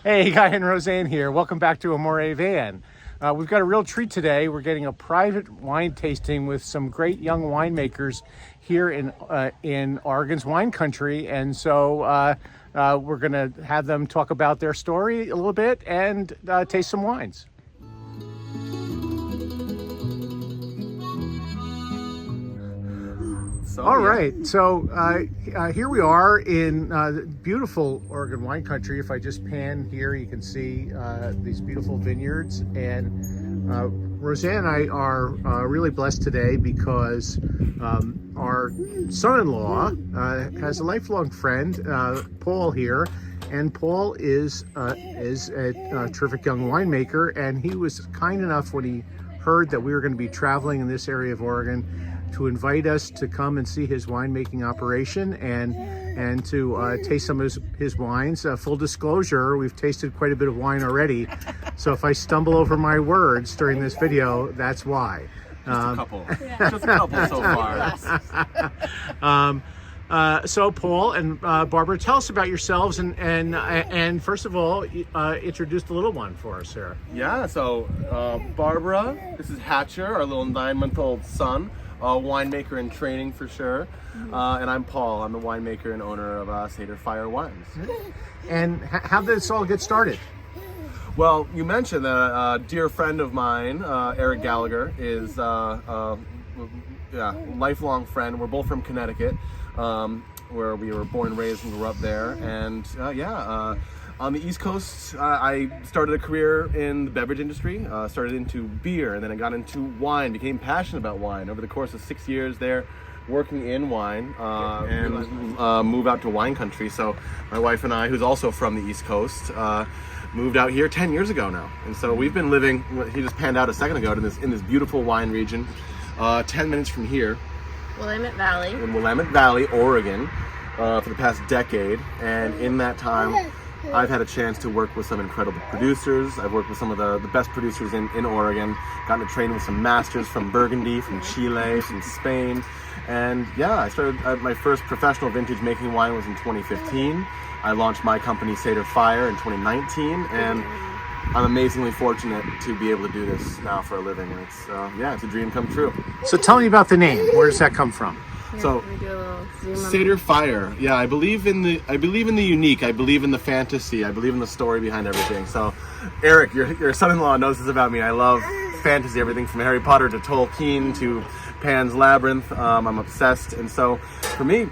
Hey, Guy and Roseanne here. Welcome back to Amore Van. We've got a real treat today. We're getting a private wine tasting with some great young winemakers here in Oregon's wine country, and so we're going to have them talk about their story a little bit and taste some wines. All right, so here we are in beautiful Oregon wine country. If I just pan here, you can see these beautiful vineyards. And Roseanne and I are really blessed today because our son-in-law has a lifelong friend, Paul here. And Paul is a terrific young winemaker, and he was kind enough when he heard that we were going to be traveling in this area of Oregon to invite us to come and see his winemaking operation and to taste some of his wines. Full disclosure, we've tasted quite a bit of wine already, so if I stumble over my words during this video, that's why. Just a couple. Just a couple so far. So Paul and Barbara, tell us about yourselves and first of all, introduce the little one for us here. Yeah, so Barbara, this is Hatcher, our little 9-month-old son. Winemaker in training for sure. And I'm Paul. I'm the winemaker and owner of Seder Fire Wines. And how did this all get started? Well, you mentioned that a dear friend of mine, Eric Gallagher, is a lifelong friend. We're both from Connecticut, where we were born and raised and grew up there. And on the East Coast, I started a career in the beverage industry, started into beer, and then I got into wine, became passionate about wine over the course of 6 years there, working in wine, and moved out to wine country. So my wife and I, who's also from the East Coast, moved out here 10 years ago now. And so we've been living, he just panned out a second ago, in this beautiful wine region, 10 minutes from here. Willamette Valley. In Willamette Valley, Oregon, for the past decade. And in that time, I've had a chance to work with some incredible producers. I've worked with some of the best producers in Oregon, gotten to train with some masters from Burgundy, from Chile, from Spain. And yeah, I started my first professional vintage making wine was in 2015. I launched my company Seder Fire in 2019, and I'm amazingly fortunate to be able to do this now for a living. And it's a dream come true. So tell me about the name. Where does that come from? So, Seder Fire. Yeah, I believe in the unique. I believe in the fantasy. I believe in the story behind everything. So, Eric, your son-in-law knows this about me. I love fantasy, everything from Harry Potter to Tolkien to Pan's Labyrinth. I'm obsessed, and so for me,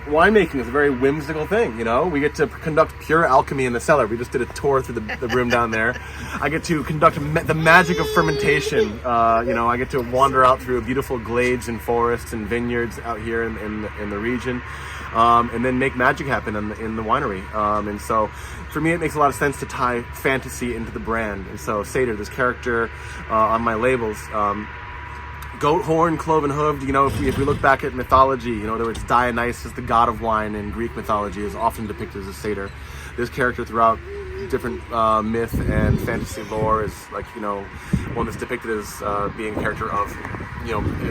winemaking is a very whimsical thing. You know, we get to conduct pure alchemy in the cellar. We just did a tour through the room down there. I get to conduct the magic of fermentation. I get to wander out through beautiful glades and forests and vineyards out here in the region, and then make magic happen in the winery. And so, for me, it makes a lot of sense to tie fantasy into the brand. And so, Seder, this character on my labels. Goat horn, cloven hooved. If we look back at mythology, whether it's Dionysus, the god of wine in Greek mythology, is often depicted as a satyr. This character throughout different myth and fantasy lore is one that's depicted as being a character of,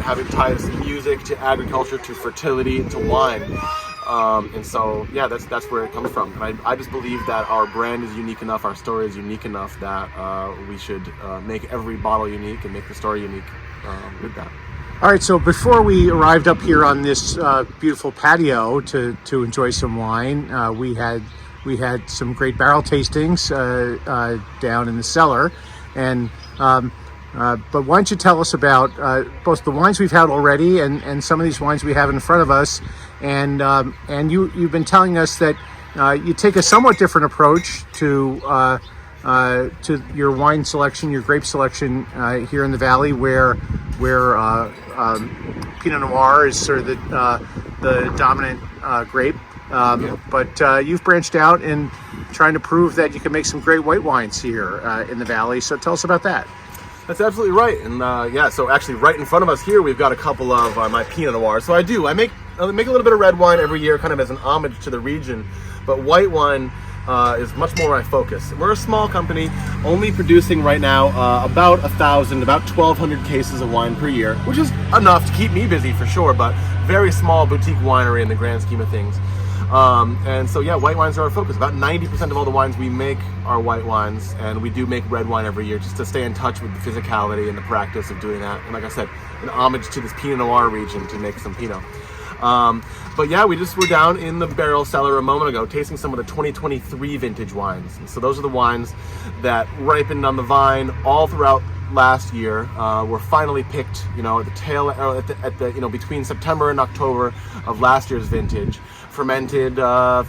having ties to music, to agriculture, to fertility, to wine. And so, yeah, that's where it comes from. And I just believe that our brand is unique enough, our story is unique enough that we should make every bottle unique and make the story unique with that. All right, so before we arrived up here on this beautiful patio to enjoy some wine, we had some great barrel tastings down in the cellar, and but why don't you tell us about both the wines we've had already and some of these wines we have in front of us, and you've been telling us that you take a somewhat different approach to your wine selection, your grape selection here in the valley, where Pinot Noir is sort of the dominant grape. But you've branched out in trying to prove that you can make some great white wines here in the valley. So tell us about that. That's absolutely right. And so actually right in front of us here, we've got a couple of my Pinot Noir. So I make a little bit of red wine every year, kind of as an homage to the region. But white wine is much more my focus. We're a small company, only producing right now about 1,200 cases of wine per year, which is enough to keep me busy for sure, but very small boutique winery in the grand scheme of things. And so yeah, white wines are our focus. About 90% of all the wines we make are white wines, and we do make red wine every year just to stay in touch with the physicality and the practice of doing that. And like I said, an homage to this Pinot Noir region to make some Pinot. But yeah, we just were down in the barrel cellar a moment ago tasting some of the 2023 vintage wines. And so those are the wines that ripened on the vine all throughout last year, were finally picked, at the tail, or at the between September and October of last year's vintage, fermented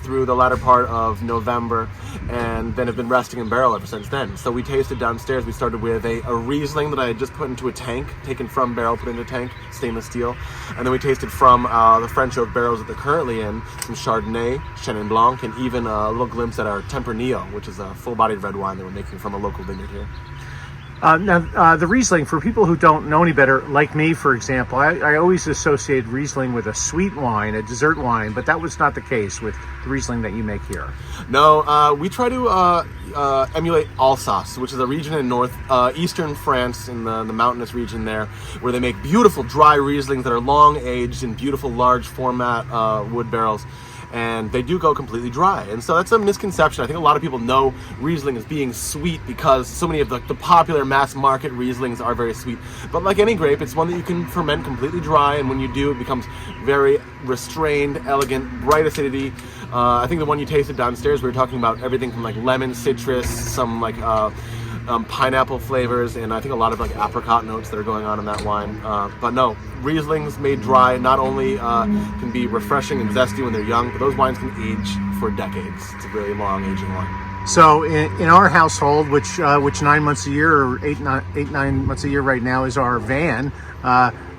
through the latter part of November, and then have been resting in barrel ever since then. So we tasted downstairs. We started with a Riesling that I had just put into a tank, taken from barrel, put into a tank, stainless steel, and then we tasted from the French oak barrels that they're currently in, some Chardonnay, Chenin Blanc, and even a little glimpse at our Tempranillo, which is a full-bodied red wine that we're making from a local vineyard here. Now, the Riesling, for people who don't know any better, like me, for example, I always associated Riesling with a sweet wine, a dessert wine, but that was not the case with the Riesling that you make here. No, we try to emulate Alsace, which is a region in eastern France, in the mountainous region there, where they make beautiful dry Rieslings that are long aged in beautiful large format wood barrels. And they do go completely dry. And so that's a misconception. I think a lot of people know Riesling as being sweet because so many of the popular mass market Rieslings are very sweet. But like any grape, it's one that you can ferment completely dry, and when you do, it becomes very restrained, elegant, bright acidity. I think the one you tasted downstairs, we were talking about everything from like lemon, citrus, some like pineapple flavors, and I think a lot of like apricot notes that are going on in that wine. But no, Rieslings made dry not only can be refreshing and zesty when they're young, but those wines can age for decades. It's a really long aging wine. So in our household, which 9 months a year, or 9 months a year right now, is our van,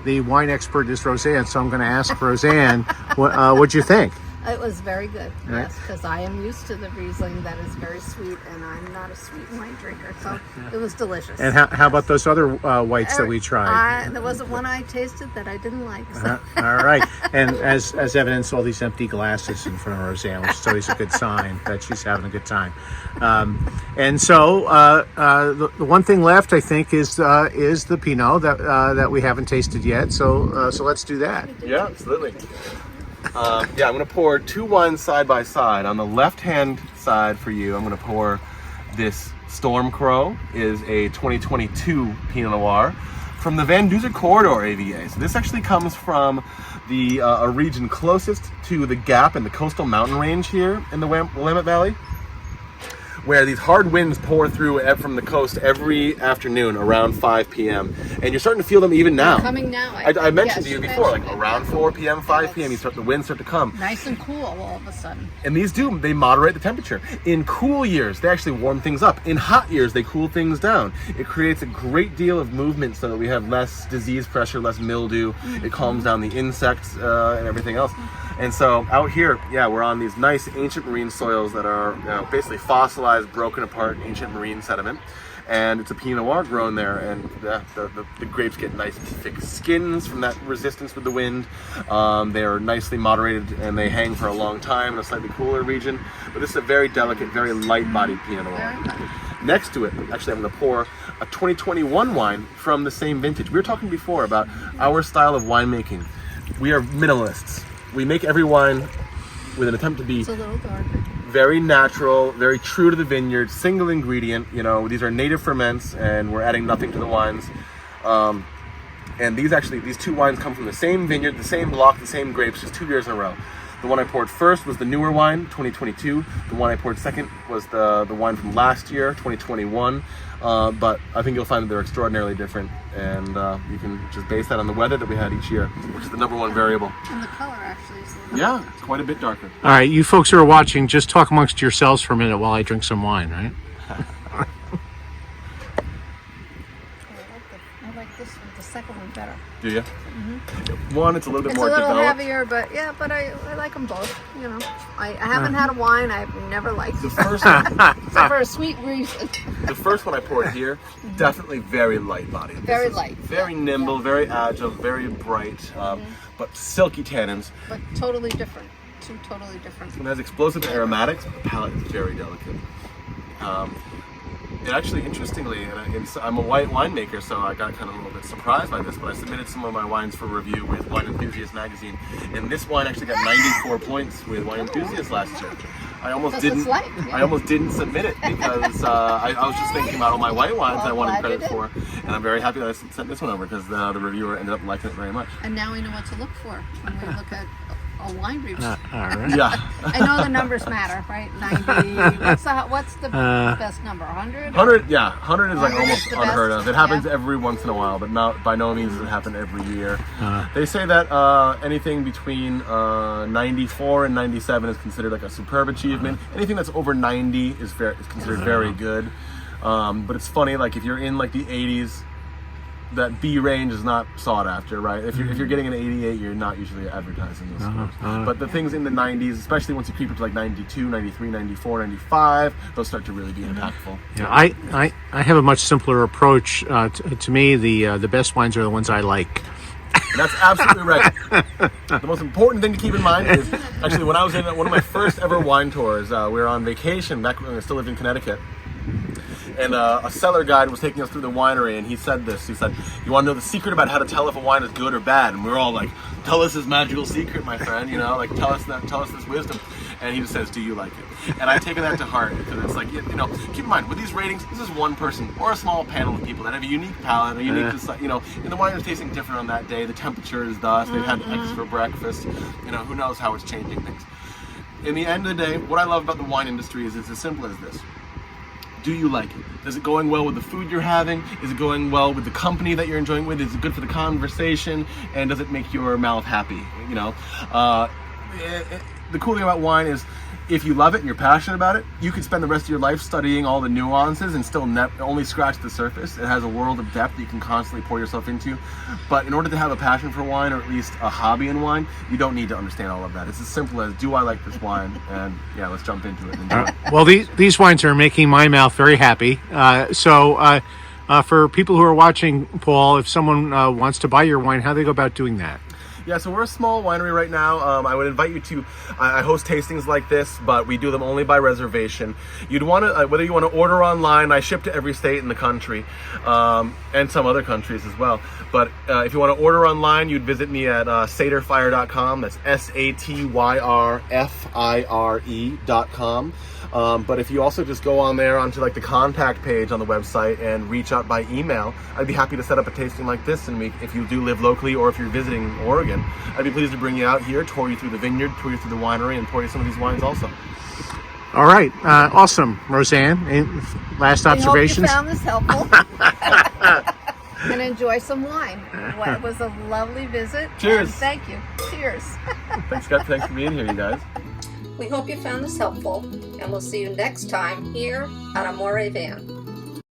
the wine expert is Roseanne. So I'm going to ask Roseanne, what'd you think? It was very good, Right. yes, because I am used to the Riesling that is very sweet, and I'm not a sweet wine drinker, so it was delicious. And how about those other whites that we tried? There wasn't one I tasted that I didn't like. So. All right. And as evidence, all these empty glasses in front of Roseanne, which is always a good sign that she's having a good time. And so the one thing left, I think, is the Pinot that we haven't tasted yet. So let's do that. Yeah, absolutely. I'm going to pour two wines side by side. On the left-hand side for you, I'm going to pour this Storm Crow, is a 2022 Pinot Noir from the Van Duzer Corridor AVA. So this actually comes from a region closest to the Gap in the coastal mountain range here in the Willamette Valley, where these hard winds pour through from the coast every afternoon around 5 p.m. And you're starting to feel them even now. Coming now. I mentioned yes, to you before, like around 4 p.m., 5 p.m., the winds start to come. Nice and cool all of a sudden. And these they moderate the temperature. In cool years, they actually warm things up. In hot years, they cool things down. It creates a great deal of movement so that we have less disease pressure, less mildew. It calms down the insects and everything else. And so out here, we're on these nice ancient marine soils that are basically fossilized, broken apart ancient marine sediment. And it's a Pinot Noir grown there, and the grapes get nice thick skins from that resistance with the wind. They are nicely moderated, and they hang for a long time in a slightly cooler region. But this is a very delicate, very light-bodied Pinot Noir. Next to it, actually, I'm going to pour a 2021 wine from the same vintage. We were talking before about our style of winemaking. We are minimalists. We make every wine with an attempt to be It's a little darker. very natural, very true to the vineyard, single ingredient. These are native ferments, and we're adding nothing to the wines. And these two wines come from the same vineyard, the same block, the same grapes, just 2 years in a row. The one I poured first was the newer wine, 2022. The one I poured second was the wine from last year, 2021. But I think you'll find that they're extraordinarily different, and you can just base that on the weather that we had each year, which is the number one variable. And the color actually is a little Yeah, it's quite a bit darker. All right, you folks who are watching, just talk amongst yourselves for a minute while I drink some wine, right? I like this one, the second one better. Do you? One, it's a little bit It's more a little developed. heavier, but I like them both. I haven't had a wine I've never liked, The first one, except for a sweet reason. the first one I poured here, definitely very light bodied. Very light. Very nimble, very agile, very bright, but silky tannins. But totally different. Two totally different. It has explosive aromatics, but the palate is very delicate. It actually, interestingly, I'm a white winemaker, so I got kind of a little bit surprised by this, but I submitted some of my wines for review with Wine Enthusiast magazine, and this wine actually got 94 points with Wine Enthusiast last year. I almost didn't submit it because I was just thinking about all my white wines I wanted credit for, and I'm very happy that I sent this one over because the reviewer ended up liking it very much. And now we know what to look for when we look at a wine review. All right. Yeah. I know the numbers matter, right? 90. What's the best number? 100? 100, yeah. 100 is like 100 is almost the unheard best, of. It happens yeah. every once in a while, but not by no means does it happen every year. They say that anything between 94 and 97 is considered like a superb achievement. Anything that's over 90 is considered very good. But it's funny, like if you're in like the 80s, that B range is not sought after, right? If you're getting an 88, you're not usually advertising those scores. But the things in the 90s, especially once you creep up to like 92, 93, 94, 95, those start to really be impactful. Yeah, I have a much simpler approach. To me, the best wines are the ones I like. And that's absolutely right. The most important thing to keep in mind is actually when I was in one of my first ever wine tours, we were on vacation back when I still lived in Connecticut. And a cellar guide was taking us through the winery, and he said this. He said, "You want to know the secret about how to tell if a wine is good or bad?" And we were all like, "Tell us this magical secret, my friend. You know, like tell us this wisdom." And he just says, "Do you like it?" And I've taken that to heart because it's like, you know, keep in mind with these ratings, this is one person or a small panel of people that have a unique palate, a unique, you know, and the wine is tasting different on that day. The temperature is thus. They've had eggs for breakfast. You know, who knows how it's changing things. In the end of the day, what I love about the wine industry is it's as simple as this. Do you like it? Is it going well with the food you're having? Is it going well with the company that you're enjoying with? Is it good for the conversation? And does it make your mouth happy? You know, the cool thing about wine is if you love it and you're passionate about it, you can spend the rest of your life studying all the nuances and still only scratch the surface. It has a world of depth that you can constantly pour yourself into. But in order to have a passion for wine, or at least a hobby in wine, you don't need to understand all of that. It's as simple as, do I like this wine? And yeah, let's jump into it and enjoy it. Well, these wines are making my mouth very happy. So for people who are watching, Paul, if someone wants to buy your wine, how do they go about doing that? Yeah, so we're a small winery right now. I would invite you to, I host tastings like this, but we do them only by reservation. You'd want to, whether you want to order online, I ship to every state in the country, and some other countries as well. But if you want to order online, you'd visit me at satyrfire.com. That's SATYRFIRE.com. But if you also just go on there onto like the contact page on the website and reach out by email, I'd be happy to set up a tasting like this. And if you do live locally or if you're visiting Oregon, I'd be pleased to bring you out here, tour you through the vineyard, tour you through the winery, and pour you some of these wines also. All right, awesome, Roseanne. Any last observations? I hope you found this helpful. And enjoy some wine. It was a lovely visit. Cheers. Thank you. Cheers. Thanks for being here, you guys. We hope you found this helpful, and we'll see you next time here on Amore Van.